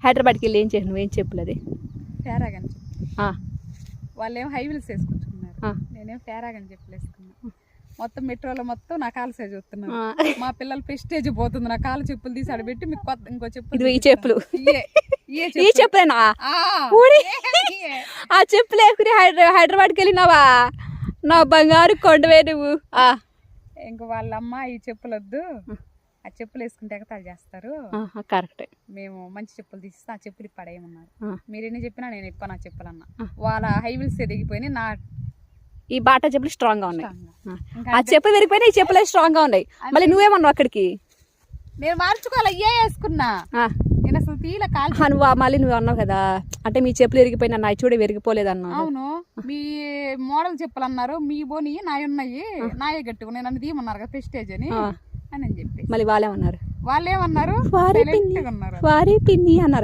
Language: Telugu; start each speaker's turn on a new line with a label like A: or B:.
A: హైదరాబాద్కి వెళ్ళి ఏం చేసి నువ్వేం చెప్పులు అది
B: ఫేరాగని చెప్పు. వాళ్ళేమో హై వీల్స్ వేసుకుంటున్నారు, నేనేం ఫేరాగని చెప్పులు వేసుకున్నా. మొత్తం మెట్రోలో మొత్తం నా కాలు సైజ్ చూస్తున్నాను. మా పిల్లలు ప్రెస్టేజ్ పోతుంది, నా కాలు చెప్పులు తీసి ఆడబెట్టి మీకు కొత్త ఇంకో చెప్పులు.
A: ఈ చెప్పులు ఈ చెప్పులేనా? ఆ చెప్పులు వేసుకుని హైదరాబాద్కి వెళ్ళినావా? నా బంగారు కొండవే నువ్వు.
B: ఇంక వాళ్ళ అమ్మ ఈ చెప్పులు వద్దు, ఆ చెప్పులు వేసుకుంటే ఎగతాలు చేస్తారు,
A: కరెక్టే,
B: మేము మంచి చెప్పులు తీసిస్తే ఆ చెప్పులు పడేయమన్నారు. మీరు ఎన్ని చెప్పినా నేను ఎక్కువ నా చెప్పులు అన్నా. వాళ్ళ హై వీల్స్ ఎదిగిపోయి నా
A: ఈ బాటా చెప్పులు స్ట్రాంగ్ గా ఉన్నాయి. ఆ చెప్పులు విరిగిపోయినా ఈ చెప్పులే స్ట్రాంగ్ గా ఉన్నాయి. మళ్ళీ నువ్వేమన్నావు అక్కడికి?
B: నేను మార్చుకోవాలి, అయ్యే వేసుకున్నా నేను అసలు తీల కాలు.
A: నువ్వు మళ్ళీ నువ్వు అన్నావు కదా, అంటే మీ చెప్పులు విరిగిపోయినా నా చూడ విరిగిపోలేదు అన్నావు.
B: అవును, మీ మోడల్ చెప్పులు అన్నారు, మీ బోని నాయ ఉన్నాయి, నాయ గట్టుకు నేను అన్ని తీయమన్నారు కదా ప్రెస్టేజ్ అని అని చెప్పి.
A: మళ్ళీ వాళ్ళేమన్నారు?
B: వాళ్ళేమన్నారు,
A: వారి పిన్ని అన్నారు.